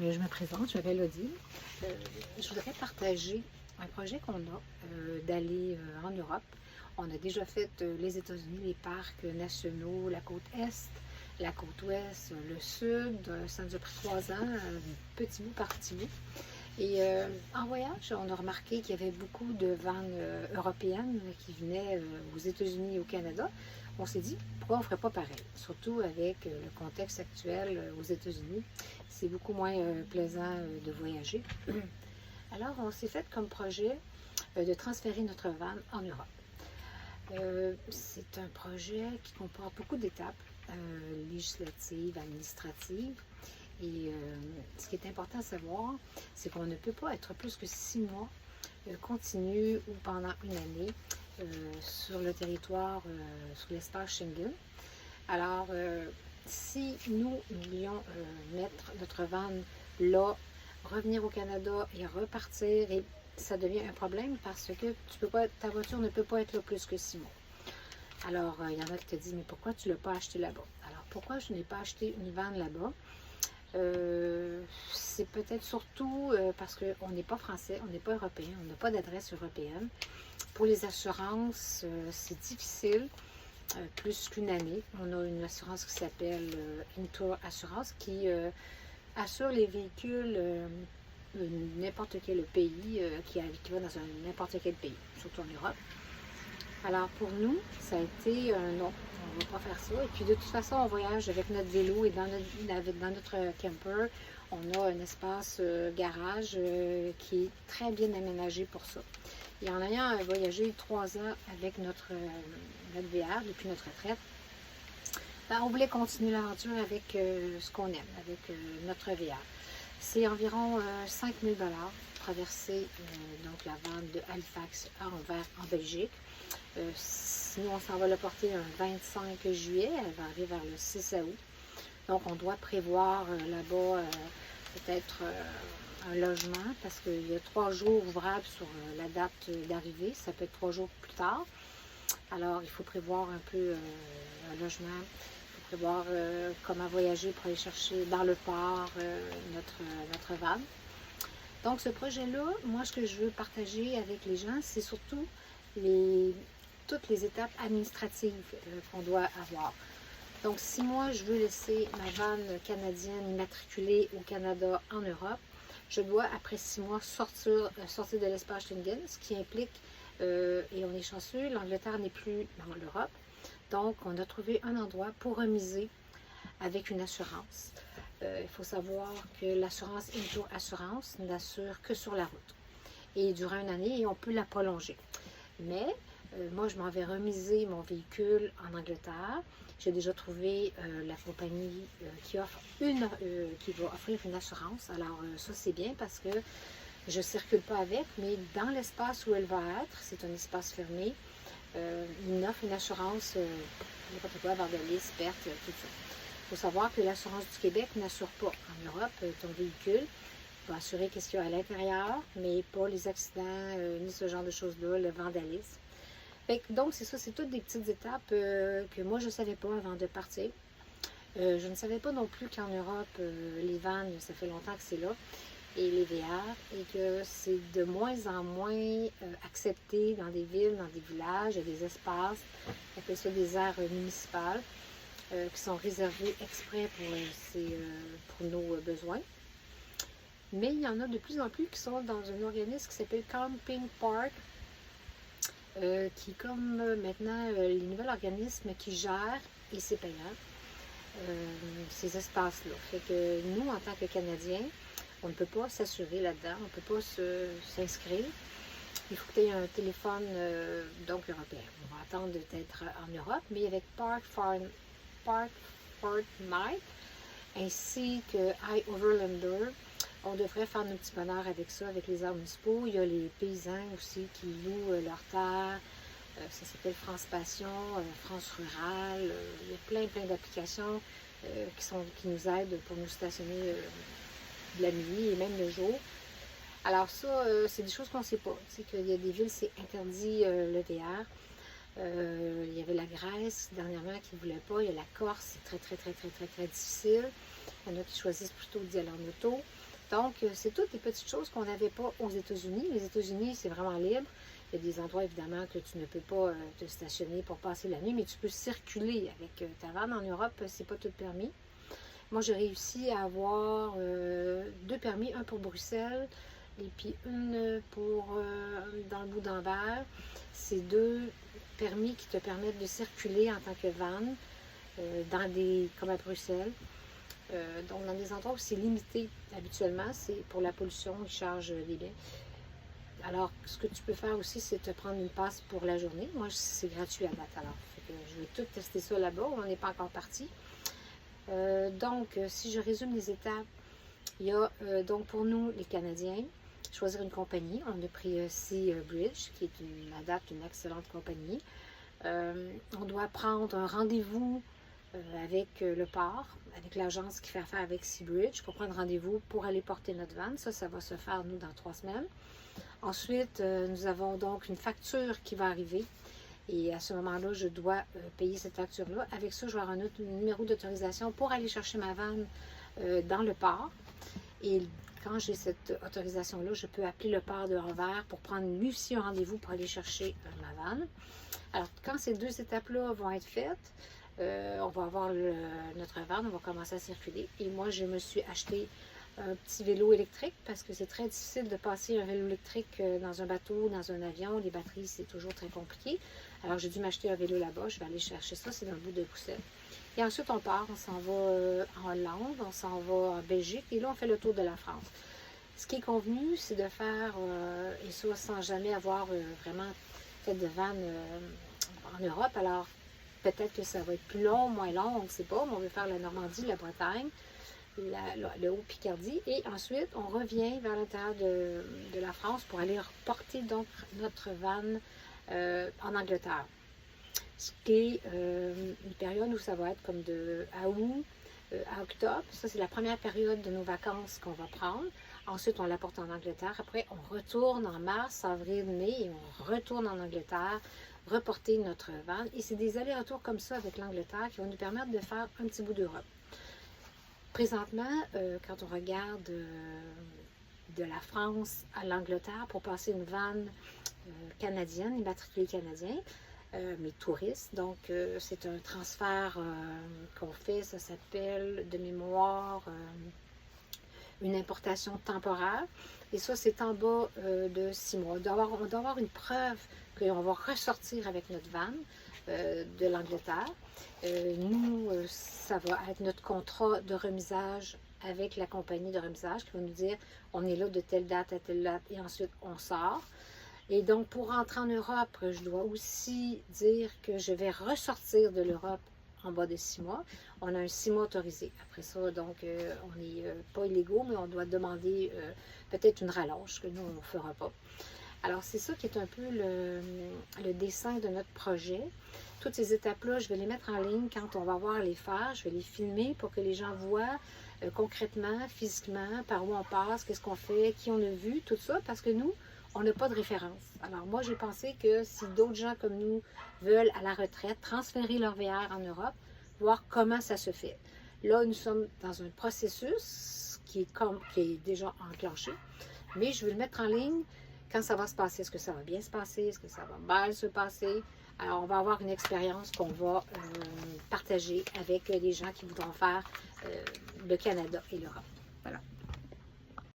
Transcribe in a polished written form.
Je me présente, je m'appelle Odile. Je voudrais partager un projet qu'on a d'aller en Europe. On a déjà fait les États-Unis, les parcs nationaux, la côte Est, la côte Ouest, le Sud. Ça nous a pris 3 ans, petit bout par petit bout. Et en voyage, on a remarqué qu'il y avait beaucoup de vannes européennes qui venaient aux États-Unis et au Canada. On s'est dit, pourquoi on ne ferait pas pareil? Surtout avec le contexte actuel aux États-Unis. C'est beaucoup moins plaisant de voyager. Alors, on s'est fait comme projet de transférer notre van en Europe. C'est un projet qui comporte beaucoup d'étapes législatives, administratives. Et ce qui est important à savoir, c'est qu'on ne peut pas être plus que 6 mois continu ou pendant une année sur le territoire, sur l'espace Schengen. Alors, si nous voulions mettre notre van là, revenir au Canada et repartir, et ça devient un problème parce que ta voiture ne peut pas être là plus que 6 mois. Alors, il y en a qui te disent, mais pourquoi tu ne l'as pas acheté là-bas? Alors, pourquoi je n'ai pas acheté une van là-bas? C'est peut-être surtout parce qu'on n'est pas français, on n'est pas européen, on n'a pas d'adresse européenne. Pour les assurances, c'est difficile, plus qu'une année. On a une assurance qui s'appelle Intour Assurance qui assure les véhicules n'importe quel pays, qui va dans n'importe quel pays, surtout en Europe. Alors pour nous, ça a été non, on ne va pas faire ça. Et puis de toute façon, on voyage avec notre vélo et dans notre camper, on a un espace garage qui est très bien aménagé pour ça. Et en ayant voyagé 3 ans avec notre VR depuis notre retraite, ben, on voulait continuer l'aventure avec ce qu'on aime, avec notre VR. C'est environ 5 000 $ traverser donc la vente de Halifax à Anvers en Belgique. Sinon, on s'en va le porter un 25 juillet. Elle va arriver vers le 6 août. Donc, on doit prévoir là-bas peut-être un logement parce qu'il y a 3 jours ouvrables sur la date d'arrivée. Ça peut être 3 jours plus tard. Alors, il faut prévoir un peu un logement. Il faut prévoir comment voyager pour aller chercher dans le port notre van. Donc, ce projet-là, moi, ce que je veux partager avec les gens, c'est surtout toutes les étapes administratives qu'on doit avoir. Donc, si moi, je veux laisser ma van canadienne immatriculée au Canada en Europe, je dois, après 6 mois, sortir de l'espace Schengen, ce qui implique, et on est chanceux, l'Angleterre n'est plus dans l'Europe. Donc, on a trouvé un endroit pour remiser avec une assurance. Il faut savoir que l'assurance Intour Assurance n'assure que sur la route. Et durant une année, et on peut la prolonger. Mais moi, je m'en vais remiser mon véhicule en Angleterre. J'ai déjà trouvé la compagnie qui va offrir une assurance. Alors, ça, c'est bien parce que je ne circule pas avec, mais dans l'espace où elle va être, c'est un espace fermé, il offre une assurance, n'importe quoi, vandalisme, perte, tout ça. Il faut savoir que l'assurance du Québec n'assure pas en Europe ton véhicule. Il va assurer qu'est-ce qu'il y a à l'intérieur, mais pas les accidents, ni ce genre de choses-là, le vandalisme. Donc, c'est ça, c'est toutes des petites étapes que moi, je ne savais pas avant de partir. Je ne savais pas non plus qu'en Europe, les vannes, ça fait longtemps que c'est là, et les VR, et que c'est de moins en moins accepté dans des villes, dans des villages, il y a des espaces, on appelle ça des aires municipales, qui sont réservées exprès pour nos besoins. Mais il y en a de plus en plus qui sont dans un organisme qui s'appelle Camping Park, qui est comme maintenant les nouveaux organismes qui gèrent, et c'est payant, ces espaces-là. Fait que nous, en tant que Canadiens, on ne peut pas s'assurer là-dedans, on ne peut pas s'inscrire. Il faut que tu aies un téléphone donc européen. On va attendre d'être en Europe, mais avec Park Fortnite ainsi que iOverlander, on devrait faire nos petits bonheurs avec ça, avec les arts municipaux. Il y a les paysans aussi qui louent leur terre. Ça s'appelle France Passion, France Rurale. Il y a plein d'applications qui nous aident pour nous stationner de la nuit et même le jour. Alors ça, c'est des choses qu'on ne sait pas. C'est qu'il y a des villes, c'est interdit le VR. Il y avait la Grèce dernièrement qui ne voulait pas. Il y a la Corse, c'est très difficile. Il y en a qui choisissent plutôt d'y aller en auto. Donc, c'est toutes des petites choses qu'on n'avait pas aux États-Unis. Les États-Unis, c'est vraiment libre. Il y a des endroits, évidemment, que tu ne peux pas te stationner pour passer la nuit, mais tu peux circuler avec ta vanne. En Europe, c'est pas tout permis. Moi, j'ai réussi à avoir 2 permis, un pour Bruxelles et puis une pour dans le bout d'Anvers. C'est 2 permis qui te permettent de circuler en tant que van comme à Bruxelles. Donc, dans des endroits où c'est limité habituellement, c'est pour la pollution, ils chargent des biens. Alors, ce que tu peux faire aussi, c'est te prendre une passe pour la journée. Moi, c'est gratuit à date. Alors, je vais tout tester ça là-bas. On n'est pas encore parti. Donc, si je résume les étapes, il y a donc pour nous, les Canadiens, choisir une compagnie. On a pris Sea Bridge, qui est à date une excellente compagnie. On doit prendre un rendez-vous avec le port, avec l'agence qui fait affaire avec Sea Bridge, pour prendre rendez-vous pour aller porter notre van. Ça va se faire, nous, dans 3 semaines. Ensuite, nous avons donc une facture qui va arriver. Et à ce moment-là, je dois payer cette facture-là. Avec ça, je vais avoir un autre numéro d'autorisation pour aller chercher ma vanne dans le port. Et quand j'ai cette autorisation-là, je peux appeler le port de Anvers pour prendre lui aussi un rendez-vous pour aller chercher ma vanne. Alors, quand ces 2 étapes-là vont être faites, on va avoir notre vanne, on va commencer à circuler. Et moi, je me suis acheté un petit vélo électrique parce que c'est très difficile de passer un vélo électrique dans un bateau, dans un avion. Les batteries, c'est toujours très compliqué. Alors, j'ai dû m'acheter un vélo là-bas. Je vais aller chercher ça. C'est dans le bout de Bruxelles. Et ensuite, on part. On s'en va en Hollande. On s'en va en Belgique. Et là, on fait le tour de la France. Ce qui est convenu, c'est de faire, et ça sans jamais avoir vraiment fait de van en Europe. Alors, peut-être que ça va être plus long, moins long, on ne sait pas. Mais on veut faire la Normandie, la Bretagne, le Haut-Picardie. Et ensuite, on revient vers l'intérieur de la France pour aller porter donc notre van en Angleterre. Ce qui est une période où ça va être comme de août à octobre. Ça, c'est la première période de nos vacances qu'on va prendre. Ensuite, on la porte en Angleterre. Après, on retourne en mars, avril, mai et on retourne en Angleterre reporter notre van. Et c'est des allers-retours comme ça avec l'Angleterre qui vont nous permettre de faire un petit bout d'Europe. Présentement, quand on regarde de la France à l'Angleterre pour passer une vanne canadienne, immatriculée canadien, mais touriste. Donc, c'est un transfert qu'on fait, ça s'appelle de mémoire une importation temporaire. Et ça, c'est en bas de 6 mois. On doit avoir une preuve qu'on va ressortir avec notre van de l'Angleterre. Nous, ça va être notre contrat de remisage avec la compagnie de remisage qui va nous dire on est là de telle date à telle date et ensuite on sort. Et donc, pour rentrer en Europe, je dois aussi dire que je vais ressortir de l'Europe en bas de 6 mois. On a un 6 mois autorisé. Après ça, donc, on n'est pas illégaux, mais on doit demander peut-être une rallonge, que nous, on ne fera pas. Alors, c'est ça qui est un peu le dessin de notre projet. Toutes ces étapes-là, je vais les mettre en ligne quand on va voir les faire. Je vais les filmer pour que les gens voient concrètement, physiquement, par où on passe, qu'est-ce qu'on fait, qui on a vu, tout ça, parce que nous, on n'a pas de référence. Alors moi, j'ai pensé que si d'autres gens comme nous veulent à la retraite transférer leur VR en Europe, voir comment ça se fait. Là, nous sommes dans un processus qui est déjà enclenché, mais je vais le mettre en ligne quand ça va se passer. Est-ce que ça va bien se passer? Est-ce que ça va mal se passer? Alors, on va avoir une expérience qu'on va partager avec les gens qui voudront faire le Canada et l'Europe.